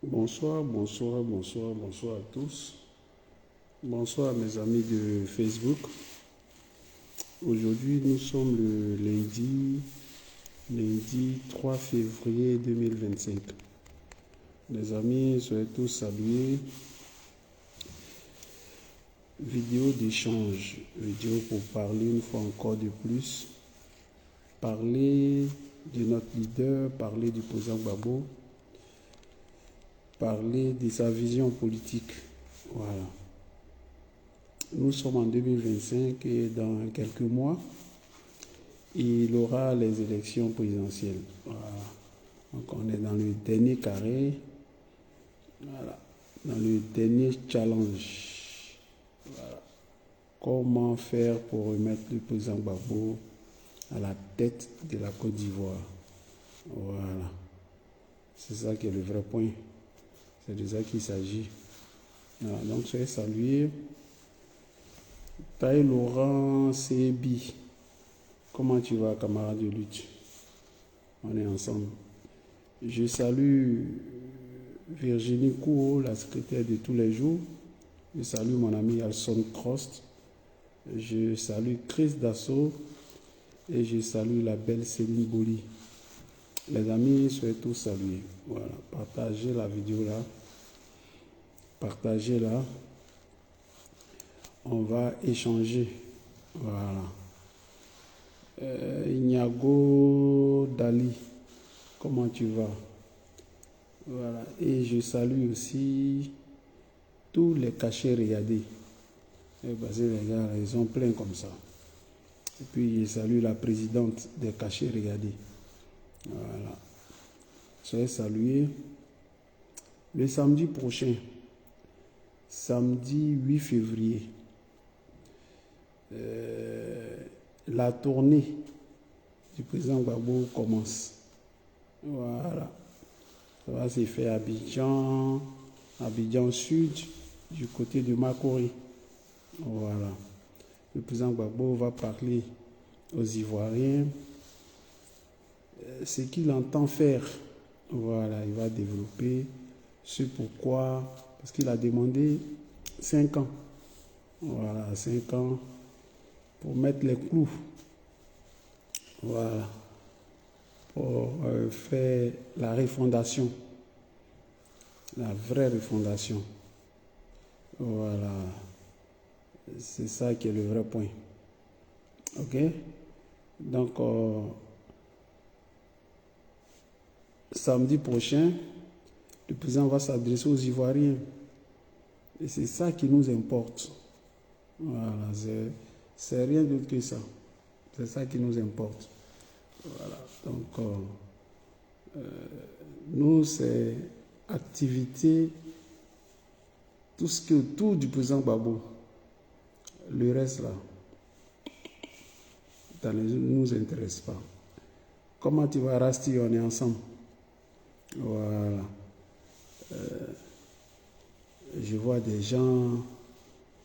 Bonsoir, bonsoir, bonsoir, bonsoir à tous. Bonsoir mes amis de Facebook. Aujourd'hui, nous sommes le lundi 3 février 2025. Les amis, soyez tous salués. Vidéo d'échange, vidéo pour parler une fois encore de plus. Parler de notre leader, parler du président Gbagbo. Parler de sa vision politique. Voilà. Nous sommes en 2025 et dans quelques mois, il aura les élections présidentielles. Voilà. Donc on est dans le dernier carré. Voilà. Dans le dernier challenge. Voilà. Comment faire pour remettre le président Gbagbo à la tête de la Côte d'Ivoire. Voilà. C'est ça qui est le vrai point. C'est de ça qu'il s'agit. Voilà, donc, soyez salués. Taï Laurent Sebi. Comment tu vas, camarade de lutte? On est ensemble. Je salue Virginie Kouo, la secrétaire de tous les jours. Je salue mon ami Alson Crost. Je salue Chris Dasso. Et je salue la belle Céline Boli. Les amis, soyez tous salués. Voilà, partagez la vidéo là. Partagez-la. On va échanger. Voilà. Ignago Dali, comment tu vas? Voilà. Et je salue aussi tous les cachets regardés. Parce que les gars, ils sont pleins comme ça. Et puis je salue la présidente des cachets regardés. Voilà. Soyez salués. Le samedi prochain, samedi 8 février, la tournée du président Gbagbo commence. Voilà. Ça va se faire à Abidjan Sud, du côté de Makori. Voilà. Le président Gbagbo va parler aux Ivoiriens ce qu'il entend faire. Voilà, il va développer ce pourquoi, parce qu'il a demandé 5 ans. Voilà, 5 ans pour mettre les clous. Voilà, pour faire la refondation, la vraie refondation. Voilà, c'est ça qui est le vrai point. Ok? Donc, samedi prochain, le président va s'adresser aux Ivoiriens. Et c'est ça qui nous importe. Voilà, c'est rien d'autre que ça. C'est ça qui nous importe. Voilà, donc, nous, c'est activité, tout ce qui est autour du président Gbagbo. Le reste, là, ça ne nous intéresse pas. Comment tu vas, Rasti? On est ensemble. Voilà. Je vois des gens,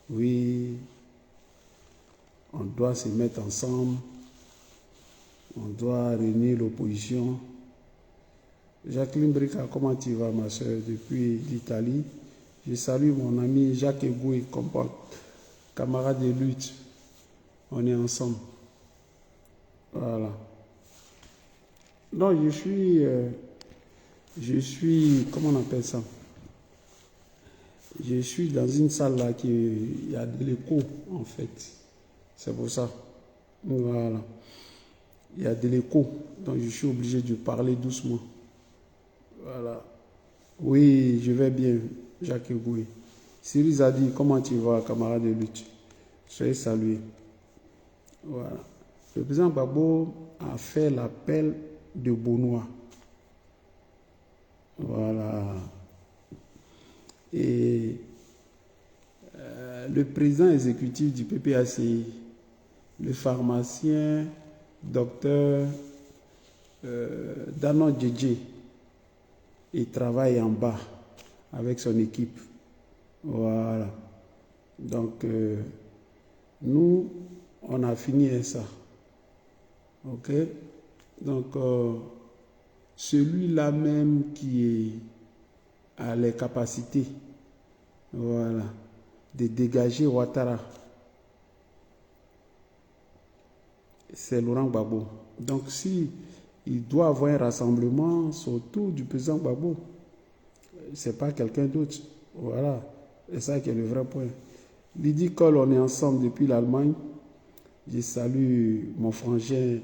oui, on doit se mettre ensemble, on doit réunir l'opposition. Jacqueline Brica, comment tu vas, ma soeur, depuis l'Italie? Je salue mon ami Jacques Eboué, camarade de lutte. On est ensemble. Voilà. Non, je suis, comment on appelle ça? Je suis dans une salle là il y a de l'écho, en fait. C'est pour ça. Voilà. Il y a de l'écho, donc je suis obligé de parler doucement. Voilà. Oui, je vais bien, Jacques Egoué. Cyril Zadi, comment tu vas, camarade de lutte? Soyez salués. Voilà. Le président Gbagbo a fait l'appel de Benoît. Voilà. Et le président exécutif du PPACI, le pharmacien, docteur Danon Djedje, il travaille en bas avec son équipe. Voilà. Donc, nous, on a fini ça. Ok? Donc, celui-là même qui est a les capacités, voilà, de dégager Ouattara. C'est Laurent Gbagbo. Donc si il doit avoir un rassemblement autour du président Gbagbo, c'est pas quelqu'un d'autre. Voilà, c'est ça qui est le vrai point. Lydie Cole, on est ensemble depuis l'Allemagne. Je salue mon frangin,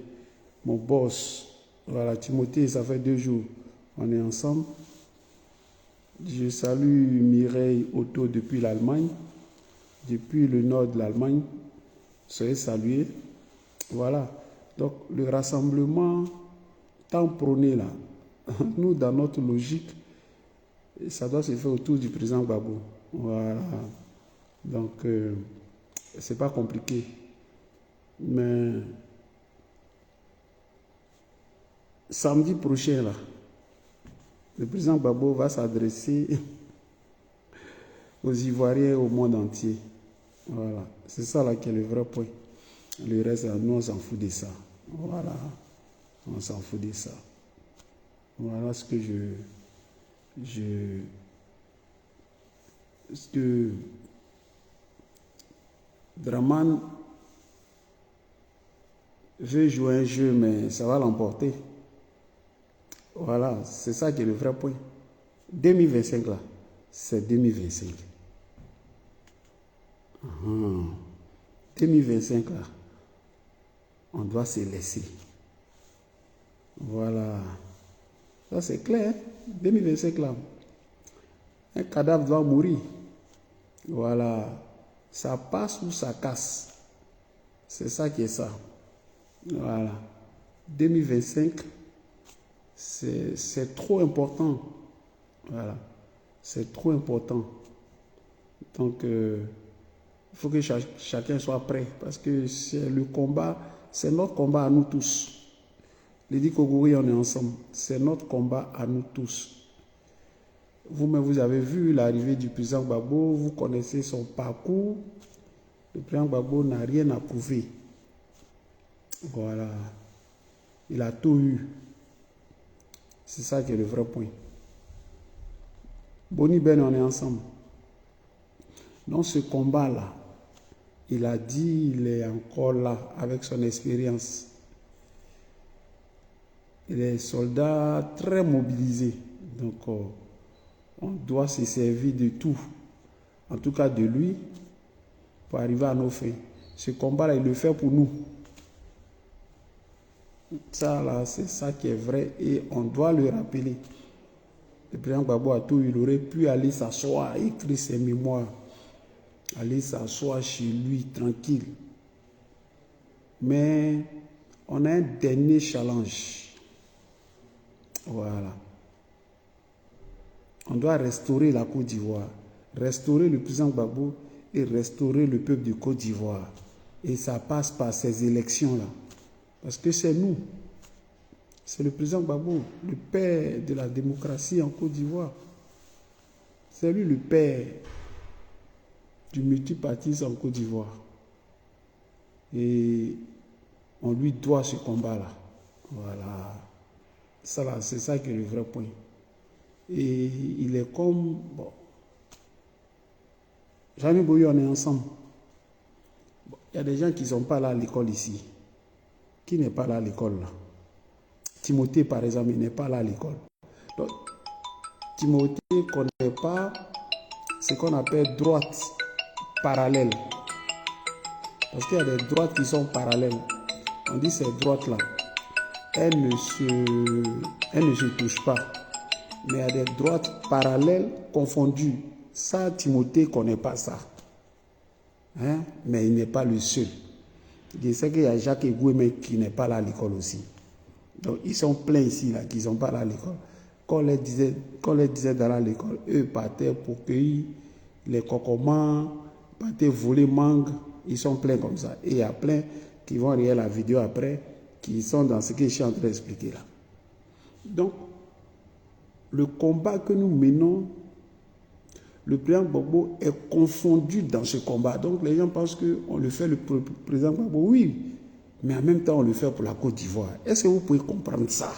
mon boss. Voilà, Timothée, ça fait 2 jours. On est ensemble. Je salue Mireille Otto depuis l'Allemagne, depuis le nord de l'Allemagne. Soyez salués. Voilà. Donc, le rassemblement tant prôné là, nous, dans notre logique, ça doit se faire autour du président Gbagbo. Voilà. Donc, c'est pas compliqué. Mais samedi prochain, là, le président Gbagbo va s'adresser aux Ivoiriens et au monde entier. Voilà. C'est ça là qui est le vrai point. Le reste, nous, on s'en fout de ça. Voilà. On s'en fout de ça. Voilà ce que ce que Draman veut jouer un jeu, mais ça va l'emporter. Voilà, c'est ça qui est le vrai point. 2025 là, c'est 2025. 2025 là, on doit se laisser. Voilà. Ça c'est clair. 2025 là, un cadavre doit mourir. Voilà. Ça passe ou ça casse. C'est ça qui est ça. Voilà. 2025, c'est trop important. Voilà. C'est trop important. Donc, il faut que chacun soit prêt. Parce que c'est le combat, c'est notre combat à nous tous. Lydie Kogouri, on est ensemble. C'est notre combat à nous tous. Vous-même, vous avez vu l'arrivée du président Gbagbo, vous connaissez son parcours. Le président Gbagbo n'a rien à prouver. Voilà. Il a tout eu. C'est ça qui est le vrai point. Boni Ben, on est ensemble. Dans ce combat-là, il a dit, il est encore là avec son expérience. Il est soldat très mobilisé. Donc, on doit se servir de tout. En tout cas de lui, pour arriver à nos fins. Ce combat-là, il le fait pour nous. Ça, là, c'est ça qui est vrai et on doit le rappeler. Le président Gbagbo a tout, il aurait pu aller s'asseoir, écrire ses mémoires, aller s'asseoir chez lui, tranquille. Mais on a un dernier challenge. Voilà. On doit restaurer la Côte d'Ivoire, restaurer le président Gbagbo et restaurer le peuple de Côte d'Ivoire. Et ça passe par ces élections-là. Parce que c'est nous. C'est le président Gbagbo, le père de la démocratie en Côte d'Ivoire. C'est lui le père du multipartisme en Côte d'Ivoire. Et on lui doit ce combat-là. Voilà. Ça là, c'est ça qui est le vrai point. Et il est comme... Bon. Jamais Boyo, on est ensemble. Bon, il y a des gens qui ne sont pas là à l'école ici. Qui n'est pas là à l'école là? Timothée, par exemple, il n'est pas là à l'école. Donc, Timothée ne connaît pas ce qu'on appelle droite parallèle. Parce qu'il y a des droites qui sont parallèles. On dit ces droites-là, elles ne se touchent pas. Mais il y a des droites parallèles confondues. Ça, Timothée ne connaît pas ça. Hein? Mais il n'est pas le seul. Je sais qu'il y a Jacques Egoué qui n'est pas là à l'école aussi. Donc, ils sont pleins ici, là, qui ne sont pas là à l'école. Quand on les disait dans l'école, eux partaient pour cueillir les cocomans, partaient voler mangue. Ils sont pleins comme ça. Et il y a plein qui vont regarder la vidéo après, qui sont dans ce que je suis en train d'expliquer là. Donc, le combat que nous menons, le président Gbagbo est confondu dans ce combat. Donc, les gens pensent qu'on le fait le président Gbagbo. Oui, mais en même temps, on le fait pour la Côte d'Ivoire. Est-ce que vous pouvez comprendre ça?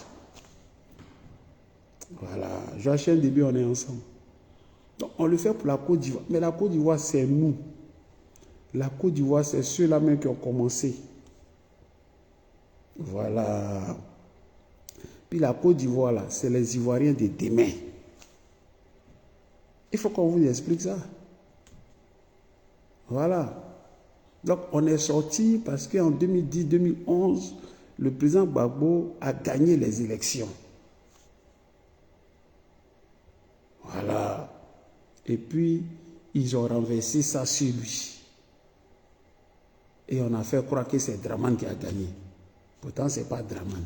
Voilà. Joachim Déby, on est ensemble. on le fait pour la Côte d'Ivoire. Mais la Côte d'Ivoire, c'est nous. La Côte d'Ivoire, c'est ceux-là même qui ont commencé. Voilà. Puis la Côte d'Ivoire, là, c'est les Ivoiriens de demain. Il faut qu'on vous explique ça. Voilà. Donc, on est sorti parce qu'en 2010-2011, le président Gbagbo a gagné les élections. Voilà. Et puis, ils ont renversé ça sur lui. Et on a fait croire que c'est Dramane qui a gagné. Pourtant, ce n'est pas Dramane.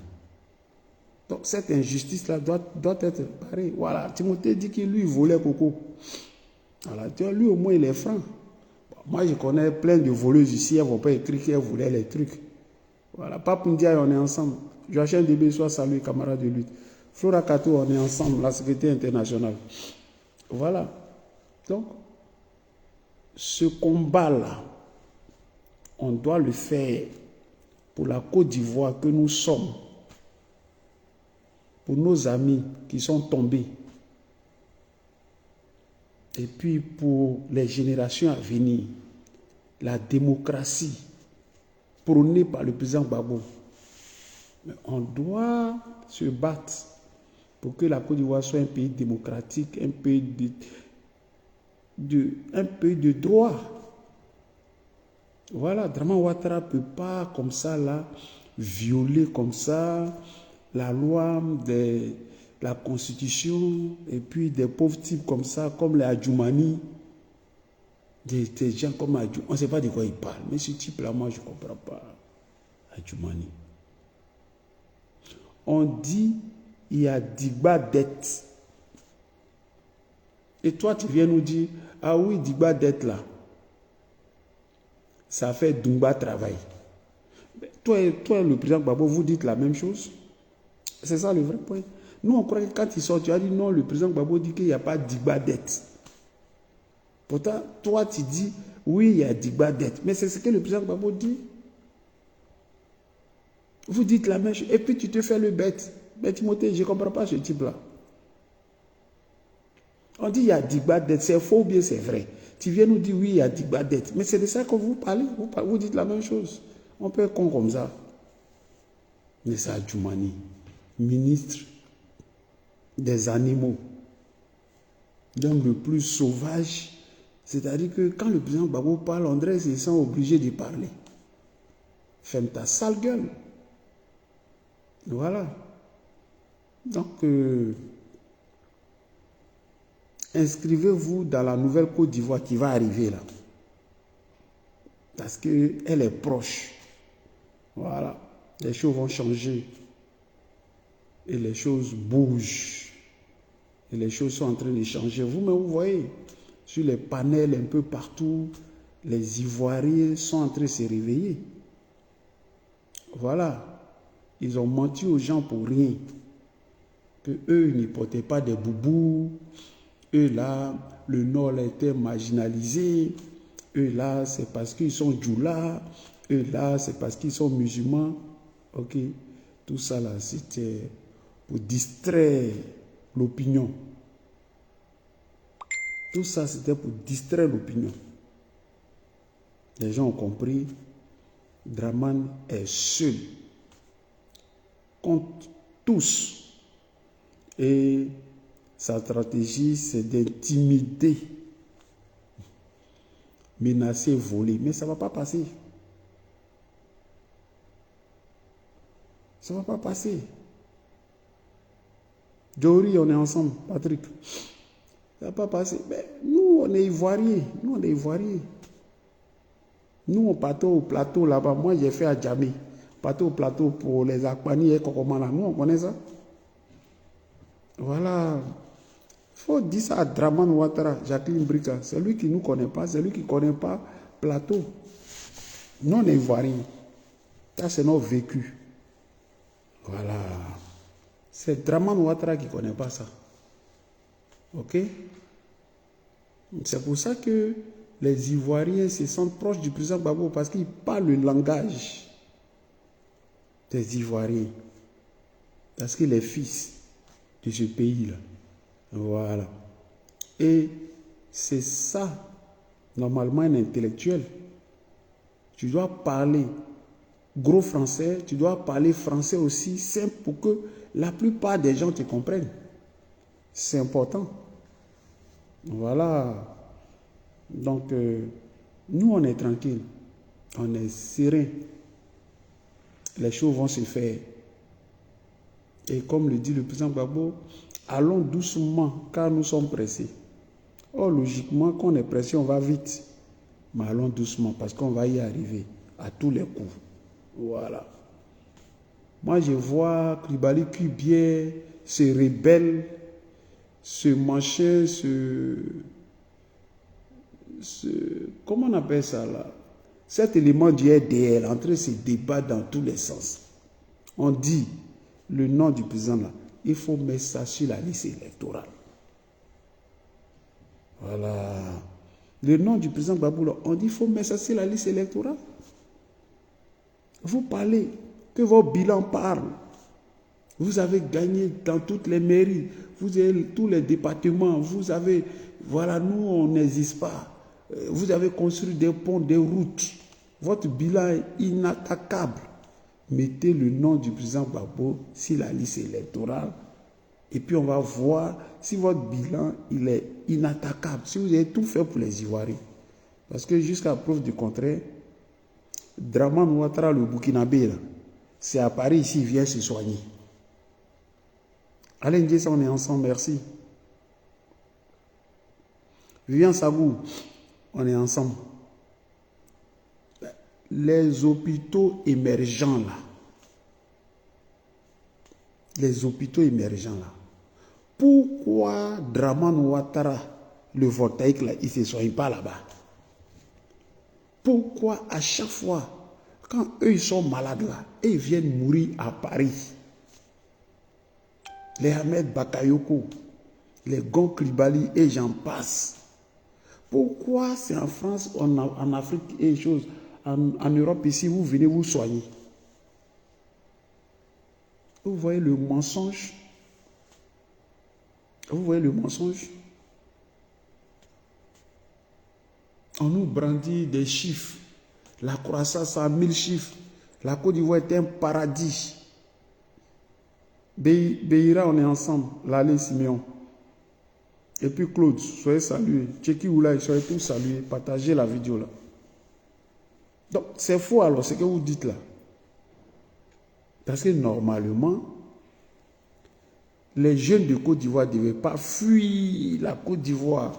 Donc, cette injustice-là doit être réparée. Voilà. Timothée dit que lui, il volait Coco. Voilà. Tu vois, lui, au moins, il est franc. Moi, je connais plein de voleuses ici. Elles ne vont pas écrire qu'elles voulaient les trucs. Voilà. Pape Ndiaye, on est ensemble. Joachim Débé, soit salué, camarade de lutte. Flora Kato, on est ensemble, la secrétaire internationale. Voilà. Donc, ce combat-là, on doit le faire pour la Côte d'Ivoire que nous sommes, pour nos amis qui sont tombés, et puis pour les générations à venir, la démocratie prônée par le président Gbagbo. Mais on doit se battre pour que la Côte d'Ivoire soit un pays démocratique, un pays de droit. Voilà, Dramane Ouattara ne peut pas comme ça là violer comme ça la loi de la constitution et puis des pauvres types comme ça, comme les Adjoumani, des gens comme Adjoumani. On ne sait pas de quoi ils parlent, mais ce type-là, moi, je ne comprends pas. Adjoumani. On dit il y a Digba dette. Et toi, tu viens nous dire, ah oui, Digba dette là. Ça fait Dumba travail. Toi, le président Gbagbo, vous dites la même chose. C'est ça le vrai point. Nous, on croit que quand il sort, tu as dit non, le président Gbagbo dit qu'il n'y a pas Digba dette. Pourtant, toi, tu dis, oui, il y a Digba dette. Mais c'est ce que le président Gbagbo dit. Vous dites la même chose. Et puis, tu te fais le bête. Mais Timothée, je ne comprends pas ce type-là. On dit il y a Digba dette. C'est faux ou bien c'est vrai? Tu viens nous dire oui, il y a Digba dette. Mais c'est de ça que vous parlez. Vous dites la même chose. On peut être con comme ça. Mais c'est Adjoumani, ministre des animaux. L'homme le plus sauvage. C'est-à-dire que quand le président Gbagbo parle, André se sent obligé de parler. Ferme ta sale gueule. Voilà. Donc, inscrivez-vous dans la nouvelle Côte d'Ivoire qui va arriver là. Parce qu'elle est proche. Voilà. Les choses vont changer. Et les choses bougent. Et les choses sont en train de changer. Vous-même, vous voyez, sur les panels un peu partout, les Ivoiriens sont en train de se réveiller. Voilà. Ils ont menti aux gens pour rien. Que eux, ils ne portaient pas des boubous. Eux, là, le Nord était marginalisé. Eux, là, c'est parce qu'ils sont djoula. Eux, là, c'est parce qu'ils sont musulmans. Ok. Tout ça, là, c'était pour distraire l'opinion. Tout ça, c'était pour distraire l'opinion. Les gens ont compris. Dramane est seul contre tous. Et sa stratégie, c'est d'intimider, menacer, voler. Mais ça ne va pas passer. Ça ne va pas passer. Jory, on est ensemble, Patrick. Ça ne va pas passer. Mais nous, on est Ivoiriens. Nous, on partait au plateau là-bas. Moi, j'ai fait à Djamé. Partait au plateau pour les Akpani et Kokomala. Nous, on connaît ça. Voilà. Il faut dire ça à Dramane Ouattara, Jacqueline Brika. C'est lui qui ne nous connaît pas. C'est lui qui ne connaît pas plateau. Nous, on est Ivoiriens. Ça, c'est notre vécu. Voilà. C'est Dramane Ouattara qui ne connaît pas ça. Ok? C'est pour ça que les Ivoiriens se sentent proches du président Gbagbo parce qu'ils parlent le langage des Ivoiriens. Parce qu'il est fils de ce pays-là. Voilà. Et C'est ça, normalement, un intellectuel. Tu dois parler gros français, tu dois parler français aussi simple pour que la plupart des gens te comprennent. C'est important. Voilà. Donc, nous, on est tranquille. On est serein. Les choses vont se faire. Et comme le dit le président Gbagbo, allons doucement car nous sommes pressés. Or, logiquement, quand on est pressé, on va vite. Mais allons doucement parce qu'on va y arriver à tous les coups. Voilà. Moi, je vois Kribali Kubier se rebelle, se machin, comment on appelle ça là? Cet élément du RDL en train de se débattre dans tous les sens. On dit le nom du président là, il faut mettre ça sur la liste électorale. Voilà. Le nom du président Gbagbo là, on dit il faut mettre ça sur la liste électorale. Vous parlez, que vos bilans parlent. Vous avez gagné dans toutes les mairies, vous avez tous les départements, vous avez, voilà, nous on n'existe pas. Vous avez construit des ponts, des routes. Votre bilan est inattaquable. Mettez le nom du président Gbagbo sur la liste électorale et puis on va voir si votre bilan il est inattaquable, si vous avez tout fait pour les Ivoiriens. Parce que jusqu'à preuve du contraire, Dramane Ouattara, le Burkinabé, c'est à Paris, ici, il vient se soigner. Alain Diès, on est ensemble, merci. Vivian Sabou, on est ensemble. Les hôpitaux émergents là, les hôpitaux émergents là, pourquoi Dramane Ouattara, le voltaïque là, il ne se soigne pas là-bas? Pourquoi à chaque fois, quand eux ils sont malades là, et ils viennent mourir à Paris, les Ahmed Bakayoko, les Gon Kribali et j'en passe. Pourquoi c'est en France, en Afrique et choses, en Europe ici, vous venez vous soigner? Vous voyez le mensonge? Vous voyez le mensonge? On nous brandit des chiffres. La croissance à 1000 chiffres. La Côte d'Ivoire est un paradis. Beira, on est ensemble. Lalé Siméon. Et puis Claude, soyez salués. Tcheki Oula, soyez tous salués. Partagez la vidéo là. Donc, c'est faux alors, ce que vous dites là. Parce que normalement, les jeunes de Côte d'Ivoire ne devaient pas fuir la Côte d'Ivoire,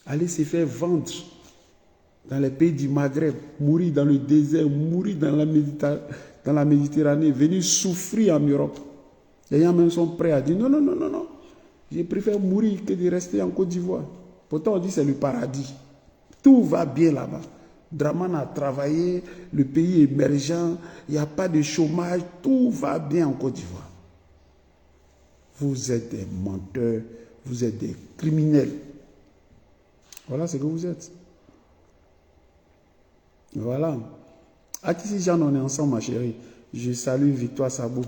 aller se faire vendre dans les pays du Maghreb, mourir dans le désert, mourir dans la Méditerranée, venir souffrir en Europe. Les gens même sont prêts à dire non, non, non, non, non. Je préfère mourir que de rester en Côte d'Ivoire. Pourtant, on dit que c'est le paradis. Tout va bien là-bas. Dramane a travaillé, le pays est émergent, il n'y a pas de chômage, tout va bien en Côte d'Ivoire. Vous êtes des menteurs, vous êtes des criminels. Voilà ce que vous êtes. Voilà. Atissi Jean, on est ensemble, ma chérie. Je salue Victoire Sabou.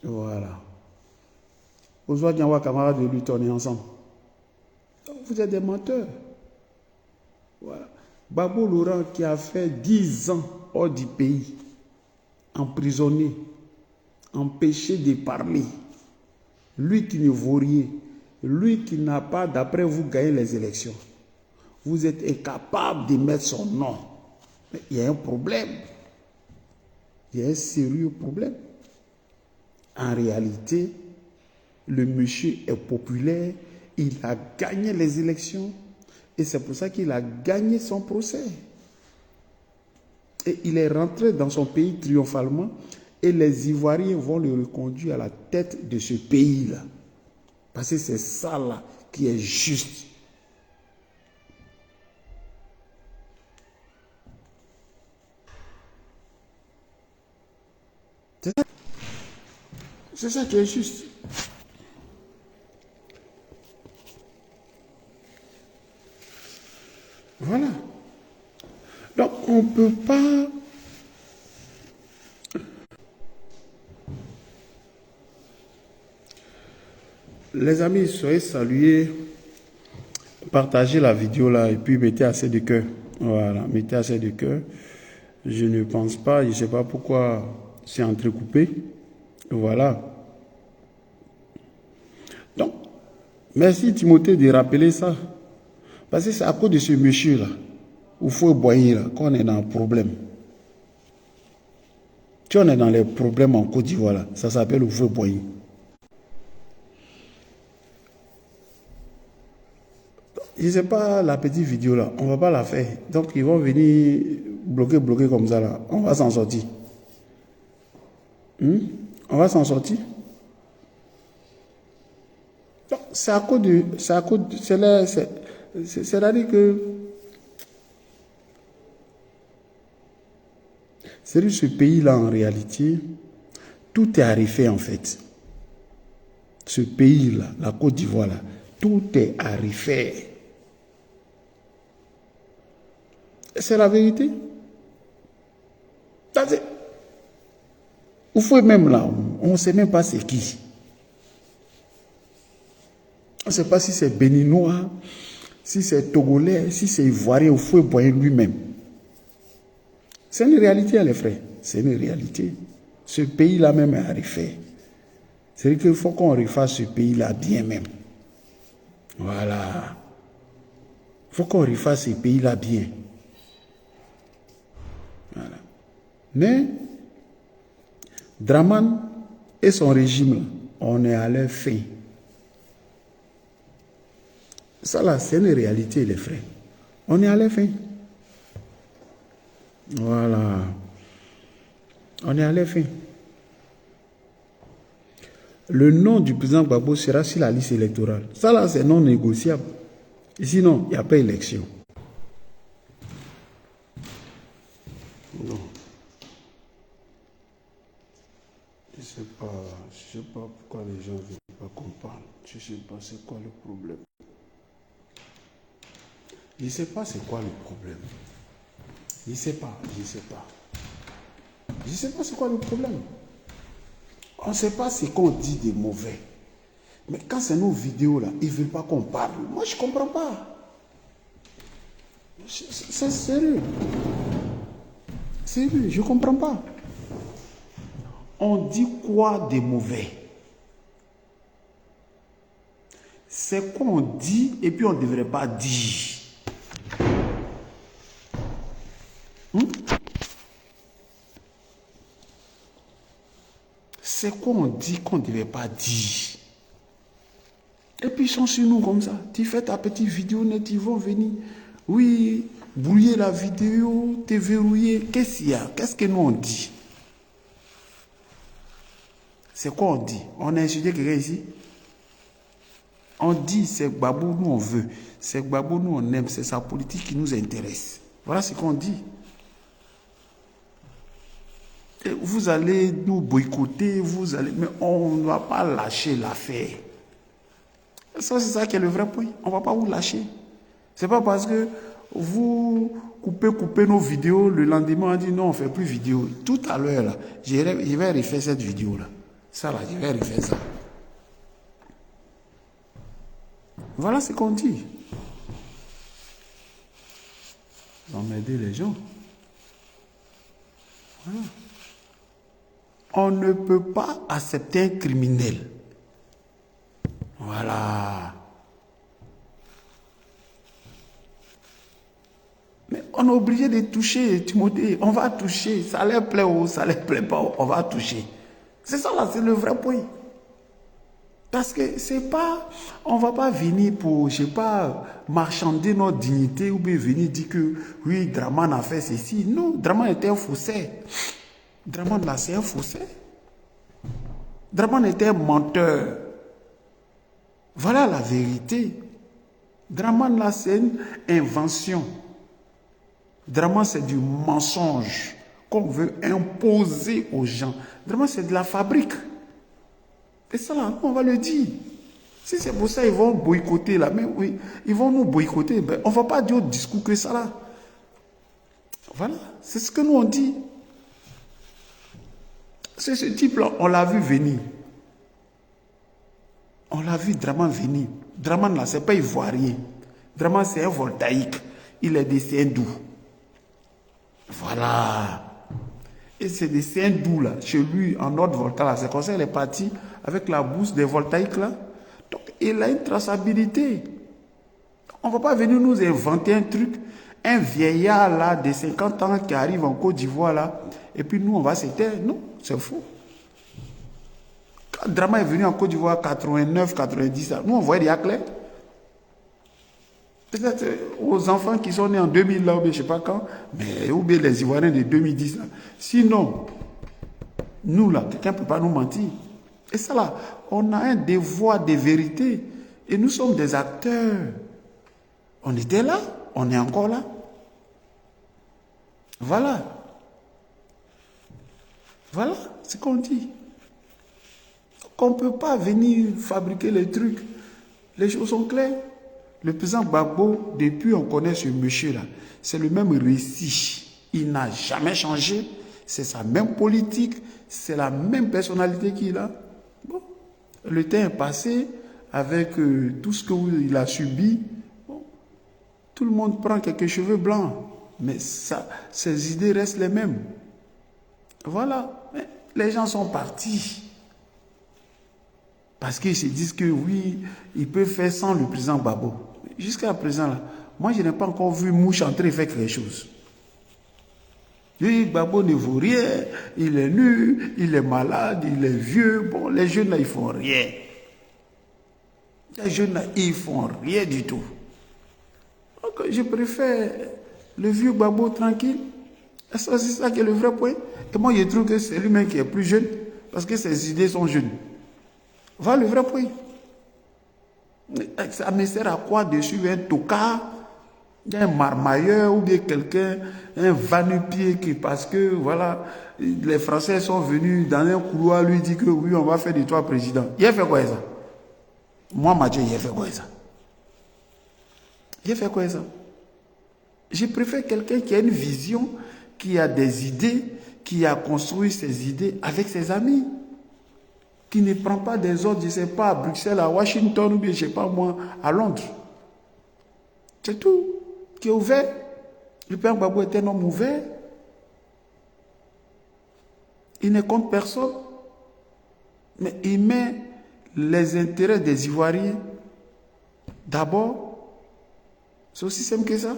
Voilà. Aujourd'hui, on camarade de lutte, on est ensemble. Vous êtes des menteurs. Voilà. Gbagbo Laurent qui a fait 10 ans hors du pays, emprisonné, empêché de parler. Lui qui ne vaut rien, lui qui n'a pas, d'après vous, gagné les élections. Vous êtes incapable de mettre son nom. Mais il y a un problème. Il y a un sérieux problème. En réalité, le monsieur est populaire, il a gagné les élections et c'est pour ça qu'il a gagné son procès. Et il est rentré dans son pays triomphalement et les Ivoiriens vont le reconduire à la tête de ce pays-là. Parce que c'est ça là qui est juste. C'est ça qui est juste. Voilà. Donc, on ne peut pas... Les amis, soyez salués. Partagez la vidéo là et puis mettez assez de cœur. Voilà, mettez assez de cœur. Je ne pense pas, je ne sais pas pourquoi c'est entrecoupé. Voilà. Donc, merci Timothée de rappeler ça. Parce que c'est à cause de ce monsieur-là, où faut boyer là, qu'on est dans un problème. Tu en es dans les problèmes en Côte d'Ivoire là, ça s'appelle le feu boyer. Je ne sais pas la petite vidéo là, on ne va pas la faire. Donc ils vont venir bloquer comme ça là. On va s'en sortir. On va s'en sortir. C'est à cause de. C'est-à-dire que. C'est ce pays-là en réalité, tout est arrivé en fait. Ce pays-là, la Côte d'Ivoire là, tout est arrivé. C'est la vérité. Vous faut même là, on ne sait même pas c'est qui. On ne sait pas si c'est béninois, si c'est togolais, si c'est ivoirien, il faut boire lui-même. C'est une réalité, les frères. C'est une réalité. Ce pays-là même est arrivé. C'est-à-dire qu'il faut qu'on refasse ce pays-là bien même. Voilà. Il faut qu'on refasse ce pays-là bien. Voilà. Mais, Draman et son régime, on est à leur fin. Ça là, c'est une réalité, les frères. On est à leur fin. Voilà. On est à leur fin. Le nom du président Gbagbo sera sur la liste électorale. Ça là, c'est non négociable. Et sinon, il n'y a pas élection. Non. Je ne sais pas pourquoi les gens ne veulent pas comprendre. Je ne sais pas c'est quoi le problème. Je ne sais pas c'est quoi le problème. Je ne sais pas. Je ne sais pas c'est quoi le problème. On ne sait pas ce qu'on dit de mauvais. Mais quand c'est nos vidéos là, ils ne veulent pas qu'on parle. Moi, je ne comprends pas. C'est sérieux. Sérieux, je ne comprends pas. On dit quoi de mauvais? C'est quoi on dit et puis on ne devrait pas dire. C'est quoi on dit qu'on ne devait pas dire. Et puis ils sont sur nous comme ça. Tu fais ta petite vidéo net, ils vont venir. Oui, brouiller la vidéo, te verrouiller. Qu'est-ce qu'il y a? Qu'est-ce que nous on dit? C'est quoi on dit? On a insulté quelqu'un ici? On dit c'est Gbagbo nous on veut. C'est Gbagbo nous on aime. C'est sa politique qui nous intéresse. Voilà ce qu'on dit. Et vous allez nous boycotter, mais on ne va pas lâcher l'affaire. Ça, c'est ça qui est le vrai point. On ne va pas vous lâcher. Ce n'est pas parce que vous coupez nos vidéos, le lendemain on dit non, on ne fait plus vidéo. Tout à l'heure, là, je vais refaire cette vidéo-là. Ça, là, je vais refaire ça. Voilà ce qu'on dit. On va aider les gens. Voilà. On ne peut pas accepter un criminel. Voilà. Mais on est obligé de toucher, Timothée. On va toucher. Ça leur plaît ou ça leur plaît pas, on va toucher. C'est ça là, c'est le vrai point. Parce que c'est pas, on va pas venir pour, je sais pas, marchander notre dignité ou bien venir dire que oui, Draman a fait ceci. Non, Draman était un faussaire. Draman là, c'est un faussaire. Draman était un menteur. Voilà la vérité. Draman là, c'est une invention. Draman, c'est du mensonge qu'on veut imposer aux gens. Draman, c'est de la fabrique. Et ça là, on va le dire. Si c'est pour ça, ils vont boycotter là. Mais oui, ils vont nous boycotter. Ben, on ne va pas dire au discours que ça là. Voilà, c'est ce que nous on dit. C'est ce type-là, on l'a vu venir. On On l'a vu Draman venir. Draman là, c'est pas ivoirien. Draman, c'est un voltaïque. Il est des Saint-Doux. Voilà. Et c'est des Saint-Doux là, chez lui, en Nord-Volta là. C'est comme ça qu'il est parti avec la bourse des voltaïques là. Donc, il a une traçabilité. On ne va pas venir nous inventer un truc. Un vieillard là de 50 ans qui arrive en Côte d'Ivoire là, et puis nous on va se taire. Non, c'est faux. Quand Drama est venu en Côte d'Ivoire 89, 90, là, nous on voyait des clairs. Peut-être aux enfants qui sont nés en 2000 là, ou bien je ne sais pas quand, mais ou bien les Ivoiriens de 2010 là. Sinon, nous là, quelqu'un ne peut pas nous mentir. Et ça là, on a un devoir de vérité. Et nous sommes des acteurs. On était là, on est encore là. Voilà. Voilà ce qu'on dit. Qu'on ne peut pas venir fabriquer les trucs. Les choses sont claires. Le président Gbagbo, depuis on connaît ce monsieur-là, c'est le même récit. Il n'a jamais changé. C'est sa même politique. C'est la même personnalité qu'il a. Bon. Le temps est passé avec tout ce qu'il a subi. Bon. Tout le monde prend quelques cheveux blancs. Mais ça, ses idées restent les mêmes. Voilà. Mais les gens sont partis. Parce qu'ils se disent que oui, ils peuvent faire sans le président Gbagbo. Jusqu'à présent, là, moi, je n'ai pas encore vu Mouche entrer faire quelque chose. Lui, Gbagbo ne vaut rien, il est nul, il est malade, il est vieux. Bon, les jeunes, là, ils font rien. Les jeunes, là, ils font rien du tout. Donc, je préfère le vieux Gbagbo tranquille. C'est ça qui est le vrai point. Et moi, je trouve que c'est lui-même qui est plus jeune, parce que ses idées sont jeunes. Voilà le vrai point. Ça me sert à quoi de suivre un tocard, un marmailleur ou bien quelqu'un, un va-nu-pied qui, parce que voilà, les Français sont venus dans un couloir lui dire que oui, on va faire de toi président. Il a fait quoi ça? Moi, Mathieu, il a fait quoi ça? Il a fait quoi ça? Je préfère quelqu'un qui a une vision, qui a des idées, qui a construit ses idées avec ses amis. Qui ne prend pas des ordres, je ne sais pas, à Bruxelles, à Washington, ou bien, je ne sais pas moi, à Londres. C'est tout. Qui est ouvert. Le père Gbagbo est un homme ouvert. Il ne compte personne. Mais il met les intérêts des Ivoiriens d'abord. C'est aussi simple que ça.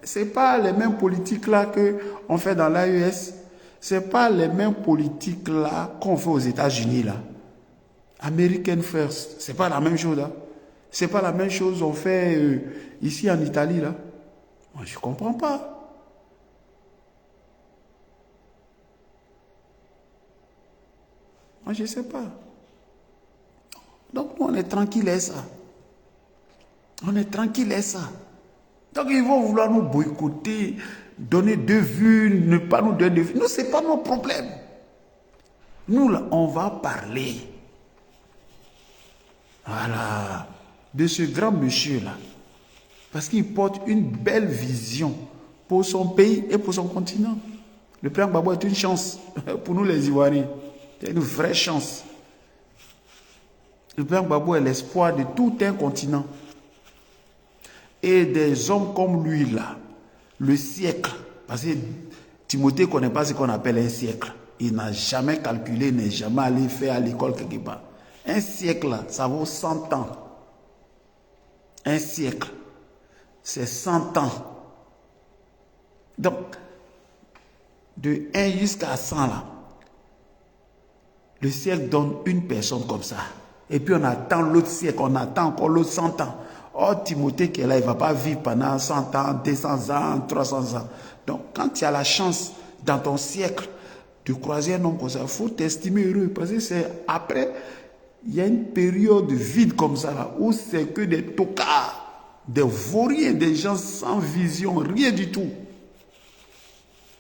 Ce n'est pas les mêmes politiques là qu'on fait dans l'AES. Ce n'est pas les mêmes politiques là qu'on fait aux États-Unis là. American First, ce n'est pas la même chose là. Ce n'est pas la même chose qu'on fait ici en Italie là. Moi je ne comprends pas. Moi je ne sais pas. Donc nous on est tranquille et ça. On est tranquille et ça. Donc ils vont vouloir nous boycotter, donner de vues, ne pas nous donner de vues. Nous, ce n'est pas nos problèmes. Nous, là, on va parler. Voilà. De ce grand monsieur-là. Parce qu'il porte une belle vision pour son pays et pour son continent. Le président Gbagbo est une chance pour nous les Ivoiriens. C'est une vraie chance. Le président Gbagbo est l'espoir de tout un continent. Et des hommes comme lui là, le siècle, parce que Timothée ne connaît pas ce qu'on appelle un siècle. Il n'a jamais calculé, n'est jamais allé faire à l'école quelque part. Un siècle là, ça vaut 100 ans. Un siècle, c'est 100 ans. Donc, de 1 jusqu'à 100 là, le siècle donne une personne comme ça. Et puis on attend l'autre siècle, on attend encore l'autre 100 ans. Oh, Timothée qui est là, il ne va pas vivre pendant 100 ans, 200 ans, 300 ans. Donc, quand tu as la chance, dans ton siècle, de croiser un homme comme ça, il faut t'estimer heureux. Parce que c'est après, il y a une période vide comme ça, là, où c'est que des tocards, des vauriens, des gens sans vision, rien du tout.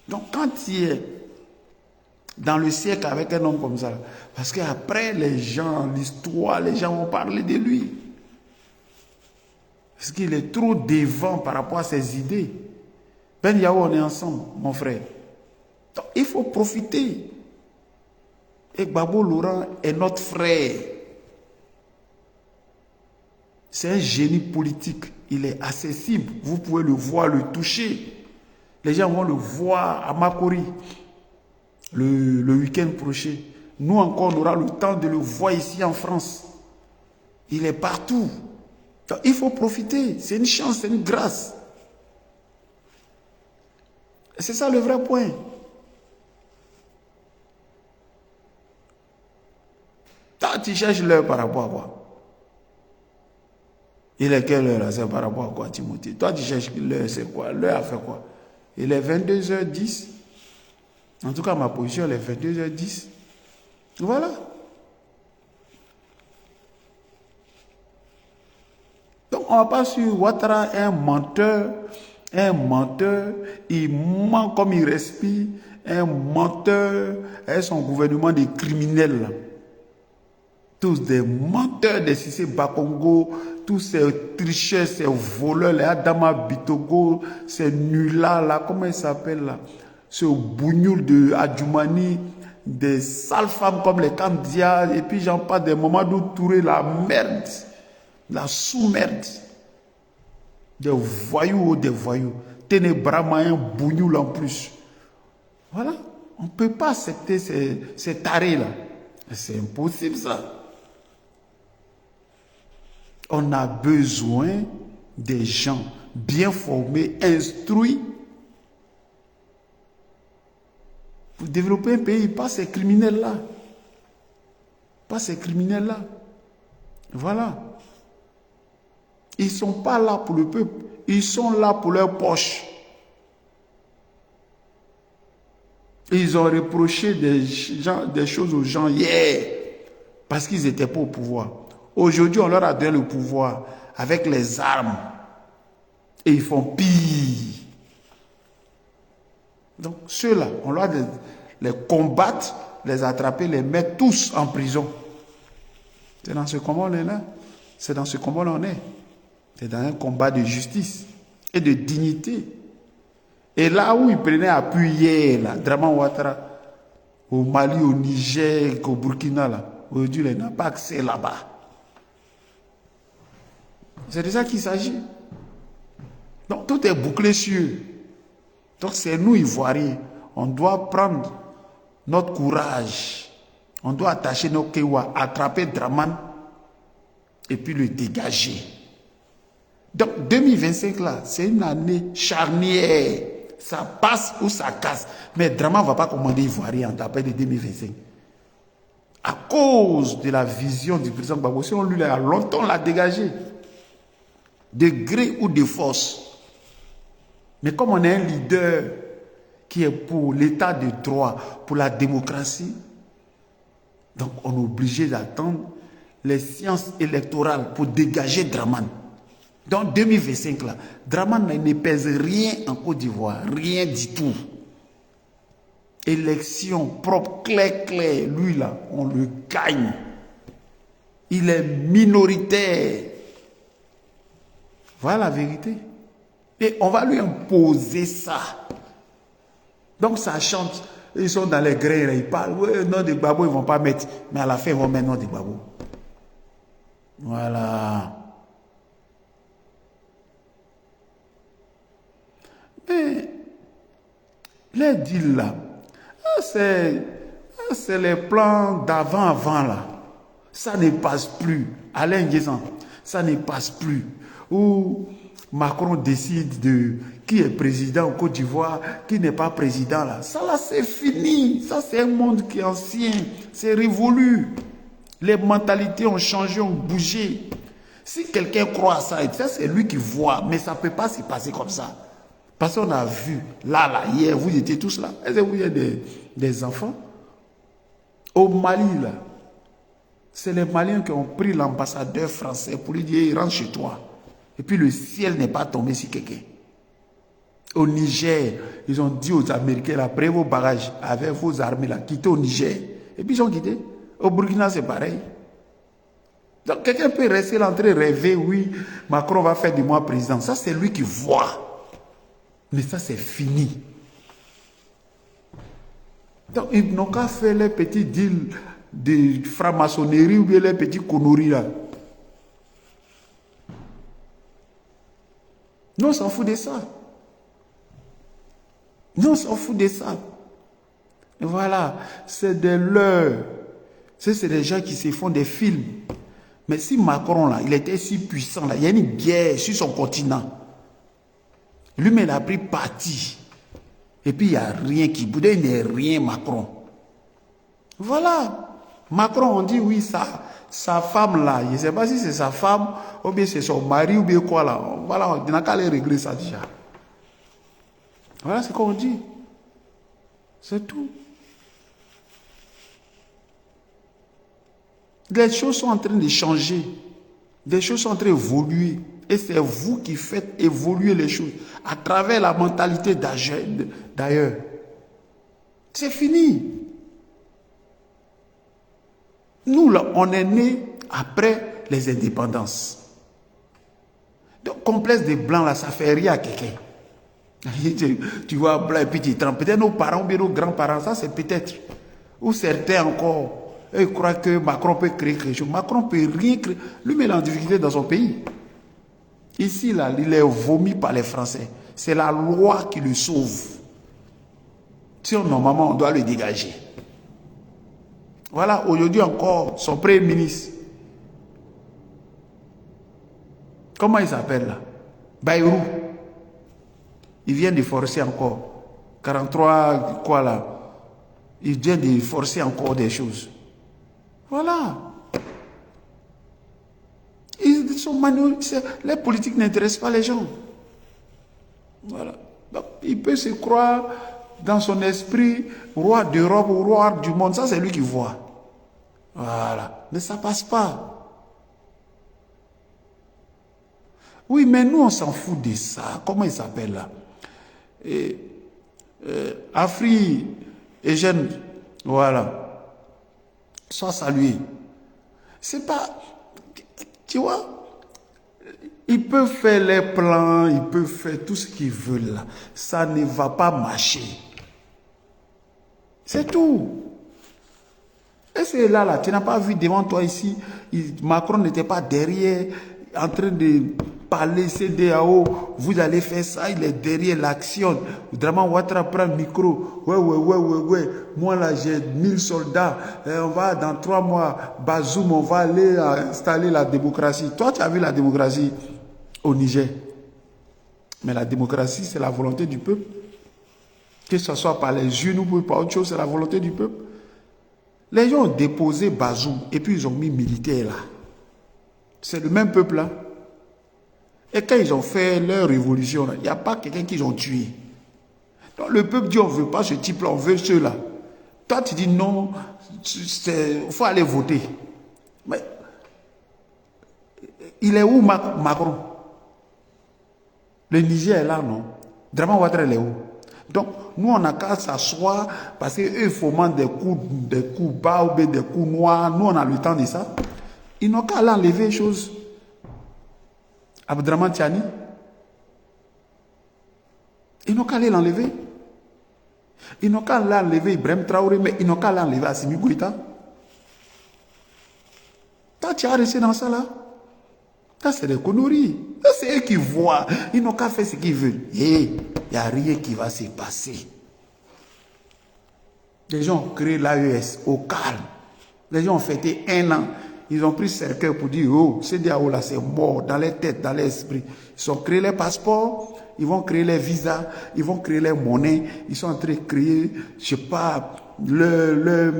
Donc, quand tu es dans le siècle avec un homme comme ça, parce qu'après, les gens, l'histoire, les gens vont parler de lui. Parce qu'il est trop devant par rapport à ses idées. Ben Yao, on est ensemble, mon frère. Donc, il faut profiter. Et Gbagbo Laurent est notre frère. C'est un génie politique. Il est accessible. Vous pouvez le voir, le toucher. Les gens vont le voir à Makori le week-end prochain. Nous encore, on aura le temps de le voir ici en France. Il est partout. Donc, il faut profiter. C'est une chance, c'est une grâce. C'est ça le vrai point. Toi, tu cherches l'heure par rapport à quoi? Il est quelle heure? C'est par rapport à quoi, Timothée? Toi, tu cherches l'heure, c'est quoi? L'heure a fait quoi? Il est 22h10. En tout cas, ma position, elle est 22h10. Voilà. Donc, on va pas sur Ouattara, un menteur, il ment comme il respire, un menteur, et son gouvernement des criminels, là. Tous des menteurs de Cissé Bakongo, tous ces tricheurs, ces voleurs, les Adama Bitogo, ces nuls-là, là, comment ils s'appellent là? Ce bougnoul de Adjoumani, des sales femmes comme les Kandia, et puis j'en parle des Mamadou Touré, la merde, la sous-merde. Des voyous, des voyous. Ténébrama, un bougnoul en plus. Voilà. On ne peut pas accepter ces tarés-là. C'est impossible ça. On a besoin des gens bien formés, instruits, pour développer un pays, pas ces criminels-là. Pas ces criminels-là. Voilà. Ils ne sont pas là pour le peuple. Ils sont là pour leur poche. Ils ont reproché des choses aux gens hier parce qu'ils n'étaient pas au pouvoir. Aujourd'hui, on leur a donné le pouvoir avec les armes. Et ils font pire. Donc, ceux-là, on doit les combattre, les attraper, les mettre tous en prison. C'est dans ce combat on est là. C'est dans ce combat on est. C'est dans un combat de justice et de dignité. Et là où ils prenaient appui hier, là, Draman Ouattara, au Mali, au Niger, au Burkina, là, aujourd'hui, il n'a pas accès là-bas. C'est de ça qu'il s'agit. Donc, tout est bouclé sur eux. Donc, c'est nous, Ivoiriens. On doit prendre notre courage. On doit attacher nos kewa, attraper Draman et puis le dégager. Donc, 2025, là, c'est une année charnière. Ça passe ou ça casse. Mais Draman ne va pas commander Ivoirien en tapant de 2025. À cause de la vision du président Gbagbo, si on lui a longtemps l'a dégagé. De gré ou de force. Mais comme on est un leader qui est pour l'état de droit, pour la démocratie, donc on est obligé d'attendre les séances électorales pour dégager Draman. Dans 2025, là, Draman ne pèse rien en Côte d'Ivoire, rien du tout. Élection propre, clair, lui là, on le gagne. Il est minoritaire. Voilà la vérité. Et on va lui imposer ça. Donc ça chante, ils sont dans les grains, ils parlent, ouais, nom de Gbagbo, ils ne vont pas mettre, mais à la fin, ils vont mettre nom de Gbagbo. Voilà. Mais les deals là, c'est les plans d'avant là. Ça ne passe plus. Alain Guézan, ça ne passe plus. Où Macron décide de qui est président en Côte d'Ivoire, qui n'est pas président là. Ça là c'est fini. Ça c'est un monde qui est ancien. C'est révolu. Les mentalités ont changé, ont bougé. Si quelqu'un croit à ça, c'est lui qui voit. Mais ça ne peut pas se passer comme ça. Parce qu'on a vu, là, hier, vous étiez tous là. Est-ce que vous avez des enfants? Au Mali, là, c'est les Maliens qui ont pris l'ambassadeur français pour lui dire, rentre chez toi. Et puis le ciel n'est pas tombé sur quelqu'un. Au Niger, ils ont dit aux Américains, là, prenez vos bagages avec vos armées, là, quittez au Niger. Et puis ils ont quitté. Au Burkina, c'est pareil. Donc quelqu'un peut rester là en train de rêver, oui, Macron va faire de moi président. Ça, c'est lui qui voit. Mais ça, c'est fini. Donc, ils n'ont qu'à faire les petits deals de franc-maçonnerie ou bien les petits conneries là. Nous, on s'en fout de ça. Nous, on s'en fout de ça. Et voilà, c'est des leurs. C'est des gens qui se font des films. Mais si Macron, là, il était si puissant, là, il y a une guerre sur son continent. Lui-même, il a pris parti. Et puis, il n'y a rien qui bouge. Il n'est rien, Macron. Voilà. Macron, on dit, oui, sa femme, là, je ne sais pas si c'est sa femme, ou bien c'est son mari, ou bien quoi, là. Voilà, on n'a qu'à aller régler ça déjà. Voilà ce qu'on dit. C'est tout. Les choses sont en train de changer. Les choses sont en train d'évoluer. Et c'est vous qui faites évoluer les choses à travers la mentalité d'ailleurs. C'est fini. Nous, là, on est nés après les indépendances. Donc, complexe des blancs, là, ça fait rien à quelqu'un. Tu vois, blanc et puis tu trempes. Peut-être nos parents ou bien nos grands-parents, ça c'est peut-être. Ou certains encore. Ils croient que Macron peut créer quelque chose. Macron ne peut rien créer. Lui, il est en difficulté dans son pays. Ici, là, il est vomi par les Français. C'est la loi qui le sauve. Sinon, normalement, on doit le dégager. Voilà, aujourd'hui encore, son premier ministre. Comment il s'appelle là? Bayrou. Il vient de forcer encore. 43, quoi là? Il vient de forcer encore des choses. Voilà. Ils sont les politiques n'intéressent pas les gens. Voilà. Donc, il peut se croire dans son esprit roi d'Europe ou roi du monde. Ça, c'est lui qui voit. Voilà. Mais ça ne passe pas. Oui, mais nous, on s'en fout de ça. Comment il s'appelle là? Afri et jeune. Voilà. Sois salué. C'est pas... Tu vois, ils peuvent faire les plans, ils peuvent faire tout ce qu'ils veulent là. Ça ne va pas marcher. C'est tout. Et c'est là, tu n'as pas vu devant toi ici, Macron n'était pas derrière, en train de parler CEDEAO, vous allez faire ça, il est derrière l'action. Draman Ouattara prend le micro. Ouais. Moi là, j'ai 1000 soldats. On va, dans 3 mois, Bazoum, on va aller installer la démocratie. Toi, tu as vu la démocratie au Niger. Mais la démocratie, c'est la volonté du peuple. Que ce soit par les yeux ou par autre chose, c'est la volonté du peuple. Les gens ont déposé Bazoum et puis ils ont mis militaire là. C'est le même peuple là. Et quand ils ont fait leur révolution, il n'y a pas quelqu'un qu'ils ont tué. Donc le peuple dit on ne veut pas ce type-là, on veut ceux-là. Toi tu dis non, il faut aller voter. Mais il est où Macron? Le Niger est là, non? Draman Ouattara est où? Donc nous on n'a qu'à s'asseoir parce qu'eux fomentent des coups bas ou des coups noirs. Nous on a le temps de ça. Ils n'ont qu'à aller enlever les choses. Abdraman Tiani, ils n'ont qu'à aller l'enlever. Ils n'ont qu'à aller enlever Ibrahim Traoré, mais ils n'ont qu'à aller enlever Assimi Goïta. Toi, tu as resté dans ça là. Ça, c'est des conneries. Ça, c'est eux qui voient. Ils n'ont qu'à faire ce qu'ils veulent. Et il n'y a rien qui va se passer. Les gens ont créé l'AES au calme. Les gens ont fêté 1 an. Ils ont pris cercueil pour dire, oh, CEDEAO là, c'est mort dans les têtes, dans l'esprit. Ils ont créé les passeports, ils vont créer les visas, ils vont créer les monnaies, ils sont en train de créer, je sais pas, leur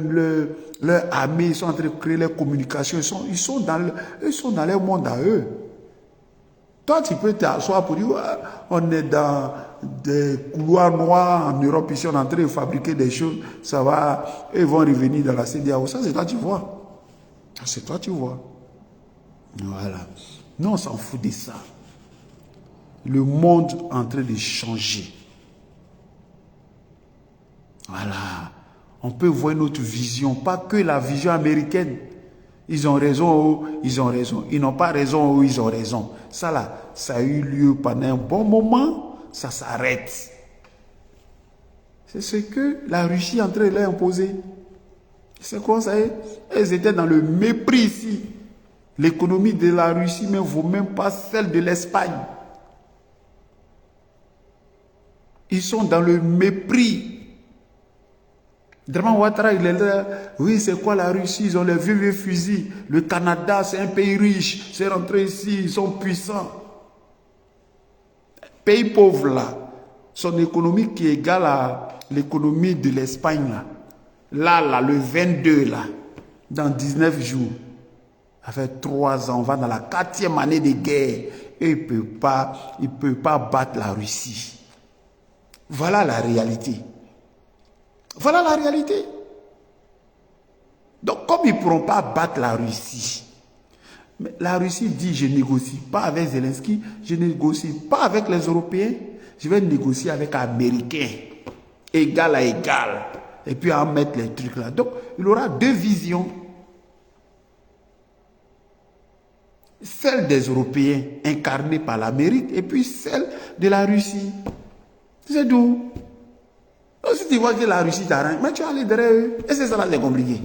armée, ils sont en train de créer les communications, ils sont dans leur monde à eux. Toi, tu peux t'asseoir pour dire, ouais, on est dans des couloirs noirs en Europe, ici, on est en train de fabriquer des choses, ça va, ils vont revenir dans la CEDEAO. Ça, c'est toi, tu vois. C'est toi, tu vois. Voilà. Nous, on s'en fout de ça. Le monde est en train de changer. Voilà. On peut voir notre vision, pas que la vision américaine. Ils ont raison, ils ont raison. Ils n'ont pas raison, ils ont raison. Ça là, ça a eu lieu pendant un bon moment, ça s'arrête. C'est ce que la Russie est en train de leur imposer. C'est quoi ça? Elles étaient dans le mépris ici. L'économie de la Russie ne vaut même pas celle de l'Espagne. Ils sont dans le mépris. Draman Ouattara, il est là. Oui, c'est quoi la Russie? Ils ont les vieux fusils. Le Canada, c'est un pays riche. C'est rentré ici, ils sont puissants. Pays pauvre là. Son économie qui est égale à l'économie de l'Espagne là. Là, le 22 là. Dans 19 jours. Ça fait 3 ans, on va dans la 4e année de guerre. Et il ne peut pas battre la Russie. Voilà la réalité. Voilà la réalité. Donc, comme ils ne pourront pas battre la Russie, mais la Russie dit, je ne négocie pas avec Zelensky, je ne négocie pas avec les Européens, je vais négocier avec les Américains, égal à égal, et puis en mettre les trucs là. Donc, il aura 2 visions. Celle des Européens incarnée par l'Amérique, et puis celle de la Russie. C'est d'où? Si tu vois que la Russie t'arrange, mais tu vas aller derrière eux. Et c'est ça là, c'est compliqué.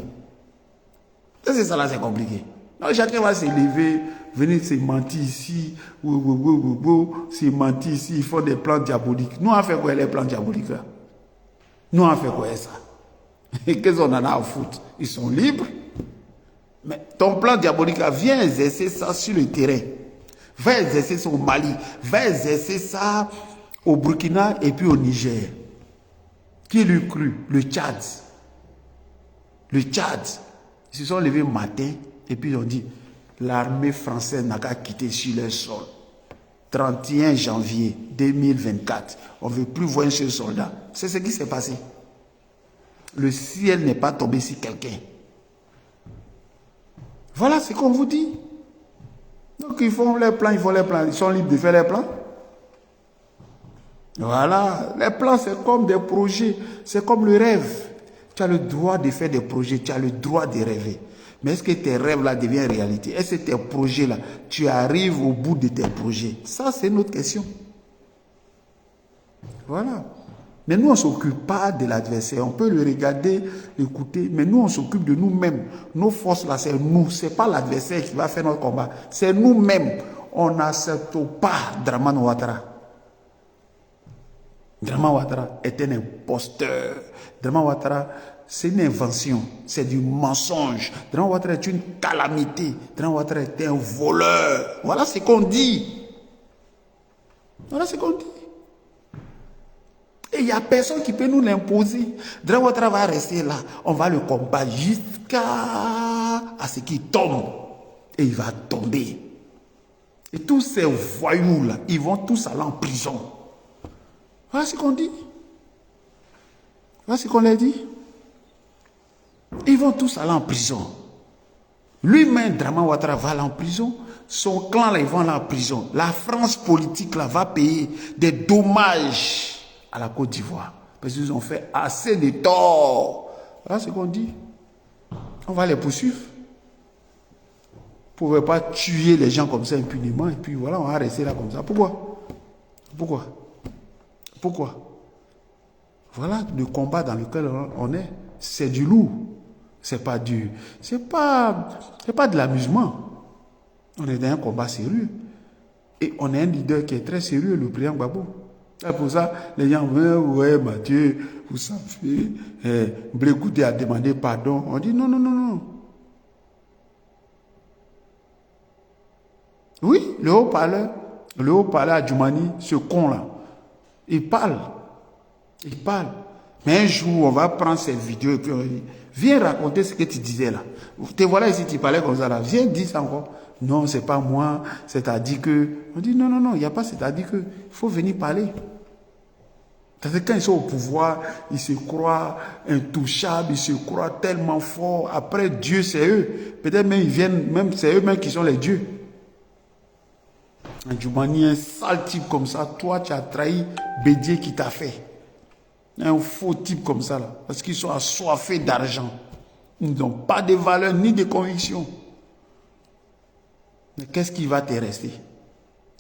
Et c'est ça là, c'est compliqué. Donc chacun va s'élever, venir se mentir ici, se mentir ici, ils font des plans diaboliques. Nous on fait quoi les plans diaboliques là? Nous on fait quoi ça? Et qu'est-ce qu'on en a à foutre? Ils sont libres. Mais ton plan diabolique là, viens exercer ça sur le terrain. Va exercer ça au Mali, va exercer ça au Burkina et puis au Niger. Qui l'eût cru? Le Tchad. Le Tchad. Ils se sont levés matin et puis ils ont dit l'armée française n'a qu'à quitter sur leur sol. 31 janvier 2024. On ne veut plus voir un seul soldat. C'est ce qui s'est passé. Le ciel n'est pas tombé sur quelqu'un. Voilà ce qu'on vous dit. Donc ils font les plans, ils font les plans. Ils sont libres de faire les plans. Voilà, les plans c'est comme des projets, c'est comme le rêve. Tu as le droit de faire des projets, tu as le droit de rêver. Mais est-ce que tes rêves là deviennent réalité? Est-ce que tes projets là, tu arrives au bout de tes projets? Ça c'est une autre question. Voilà. Mais nous on ne s'occupe pas de l'adversaire, on peut le regarder, écouter, mais nous on s'occupe de nous-mêmes. Nos forces là c'est nous, c'est pas l'adversaire qui va faire notre combat, c'est nous-mêmes. On n'accepte pas Draman Ouattara. Draman Ouattara est un imposteur. Draman Ouattara, c'est une invention, c'est du mensonge. Draman Ouattara est une calamité. Draman Ouattara est un voleur. Voilà ce qu'on dit. Voilà ce qu'on dit. Et il n'y a personne qui peut nous l'imposer. Draman Ouattara va rester là. On va le combattre jusqu'à ce qu'il tombe. Et il va tomber. Et tous ces voyous-là, ils vont tous aller en prison. Voilà ce qu'on dit. Voilà ce qu'on leur dit. Ils vont tous aller en prison. Lui-même, Draman Ouattara va aller en prison. Son clan, là, ils vont aller en prison. La France politique, là, va payer des dommages à la Côte d'Ivoire. Parce qu'ils ont fait assez de tort. Voilà ce qu'on dit. On va les poursuivre. Vous ne pouvez pas tuer les gens comme ça impunément. Et puis voilà, on va rester là comme ça. Pourquoi? Pourquoi? Pourquoi? Voilà le combat dans lequel on est. C'est du lourd. C'est pas de l'amusement. On est dans un combat sérieux. Et on est un leader qui est très sérieux, le président Gbagbo. C'est pour ça, les gens, ouais, Mathieu, vous savez, Blé Goudé a demandé pardon. On dit non, non, non, non. Oui, le haut-parleur à Djoumani, ce con-là, il parle. Il parle. Mais un jour, on va prendre cette vidéo et puis on dit, viens raconter ce que tu disais là. Te voilà ici, tu parlais comme ça là. Viens dire ça encore. Non, c'est pas moi. C'est-à-dire que... On dit non, non, non, il n'y a pas c'est-à-dire que... Il faut venir parler. Parce que quand ils sont au pouvoir, ils se croient intouchables, ils se croient tellement forts. Après, Dieu, c'est eux. Peut-être même ils viennent, même c'est eux-mêmes qui sont les dieux. Un Djoumani, un sale type comme ça, toi tu as trahi Bédié qui t'a fait. Un faux type comme ça là, parce qu'ils sont assoiffés d'argent. Ils n'ont pas de valeur ni de conviction. Mais qu'est-ce qui va te rester?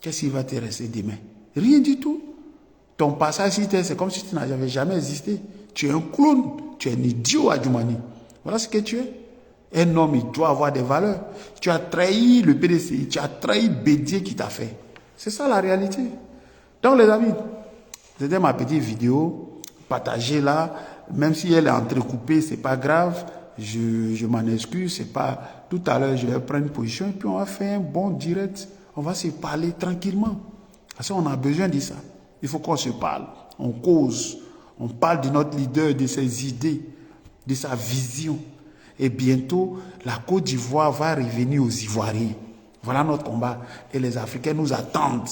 Qu'est-ce qui va te rester demain? Rien du tout. Ton passage ici, c'est comme si tu n'avais jamais existé. Tu es un clown, tu es un idiot à Djoumani. Voilà ce que tu es. Un homme, il doit avoir des valeurs. Tu as trahi le PDC, tu as trahi Bédié qui t'a fait. C'est ça la réalité. Donc les amis, C'était ma petite vidéo. Partagez là. Même si elle est entrecoupée, c'est pas grave. Je m'en excuse. C'est pas... Tout à l'heure, je vais prendre une position et puis on va faire un bon direct. On va se parler tranquillement. Parce qu'on a besoin de ça. Il faut qu'on se parle. On cause. On parle de notre leader, de ses idées, de sa vision. Et bientôt, la Côte d'Ivoire va revenir aux Ivoiriens. Voilà notre combat. Et les Africains nous attendent.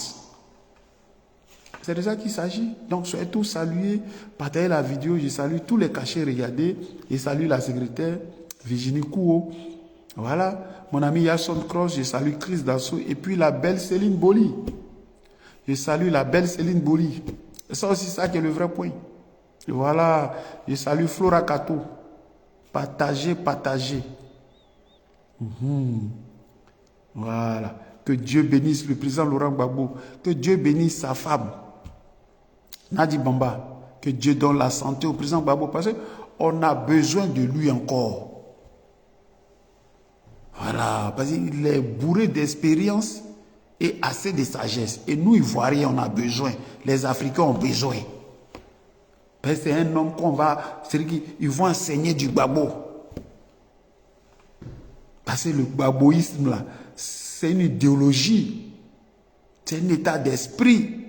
C'est de ça qu'il s'agit. Donc, soyez tous salués. Partagez la vidéo. Je salue tous les cachets regardés. Et salue la secrétaire Virginie Kouo. Voilà. Mon ami Yasson Cross. Je salue Chris Dasso. Et puis la belle Céline Boli. Je salue la belle Céline Boli. Et ça aussi, ça qui est le vrai point. Et voilà. Je salue Flora Kato. Partagez, partagez. Voilà. Que Dieu bénisse le président Laurent Gbagbo. Que Dieu bénisse sa femme, Nadi Bamba. Que Dieu donne la santé au président Gbagbo. Parce qu'on a besoin de lui encore. Voilà. Parce qu'il est bourré d'expérience et assez de sagesse. Et nous, Ivoiriens, on a besoin. Les Africains ont besoin. C'est un homme qu'on va... C'est-à-dire qu'ils vont enseigner du Gbagbo. Parce que le gbagboïsme, là, c'est une idéologie. C'est un état d'esprit.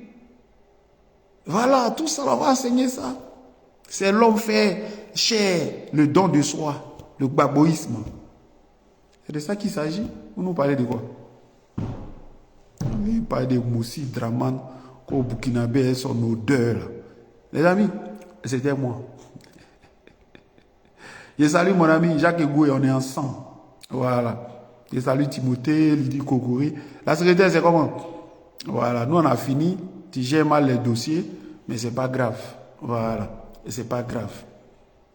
Voilà, tout ça, on va enseigner ça. C'est l'homme fait cher, le don de soi, le gbagboïsme. C'est de ça qu'il s'agit. Vous nous parlez de quoi? Vous parlez de Moussi Draman, qu'au Burkinabé, son odeur. Les amis, c'était moi. Je salue mon ami Jacques Egoué, on est ensemble. Voilà. Je salue Timothée, Lydie Kokori. La secrétaire, c'est comment? Voilà. Nous, on a fini. Tu gères mal les dossiers, mais c'est pas grave. Voilà. Et c'est pas grave.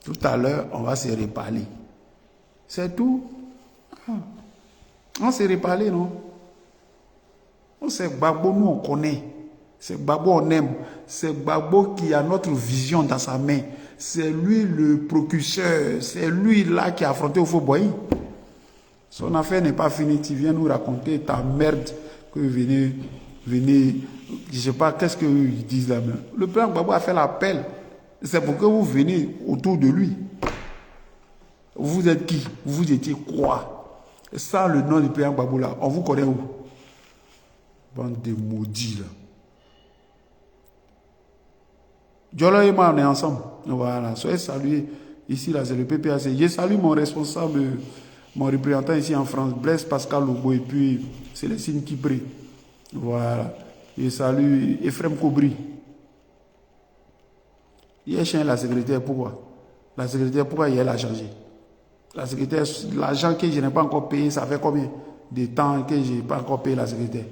Tout à l'heure, on va se reparler. C'est tout. On s'est reparlé, non? On sait Gbagbo, nous, on connaît. C'est Gbagbo, on aime. C'est Gbagbo qui a notre vision dans sa main. C'est lui le procureur. C'est lui là qui a affronté au Fauboy. Son affaire n'est pas finie. Tu viens nous raconter ta merde que venez, je ne sais pas qu'est-ce qu'ils disent là. Le président Gbagbo a fait l'appel. C'est pour que vous venez autour de lui. Vous êtes qui? Vous étiez quoi? Sans le nom du président Gbagbo là, on vous connaît où? Bande de maudits là. Diolo et moi, on est ensemble. Voilà. Soyez salués. Ici, là, c'est le PPAC. Je salue mon responsable, mon représentant ici en France, Blaise Pascal Lobo, et puis Célestine Kibré. Voilà. Je salue Ephraim Kobri. Il est chien la secrétaire, pourquoi? La secrétaire, pourquoi elle a changé? La secrétaire, l'argent que je n'ai pas encore payé, ça fait combien de temps que je n'ai pas encore payé la secrétaire?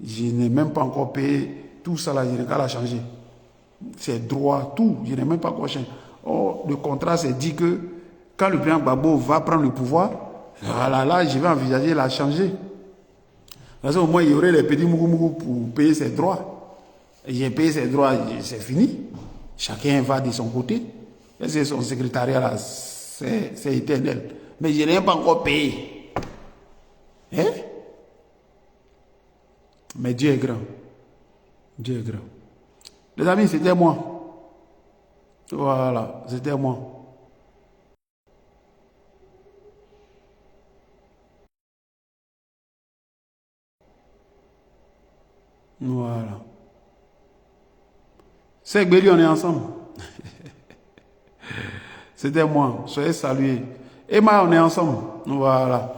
Je n'ai même pas encore payé tout ça, là, je n'ai qu'à la changer. C'est droit, tout, je n'ai même pas encore changé. Oh, le contrat, c'est dit que quand le président Gbagbo va prendre le pouvoir, voilà, là, je vais envisager la changer. Parce qu'au moins, il y aurait les petits mougou pour payer ses droits. J'ai payé ses droits, c'est fini. Chacun va de son côté. Et c'est son secrétariat là, c'est éternel. Mais je n'ai pas encore payé. Hein? Mais Dieu est grand. Dieu est grand. Les amis, c'était moi. Voilà, c'était moi. Voilà. C'est Gbeli, on est ensemble. C'était moi. Soyez salués. Emma, on est ensemble. Voilà.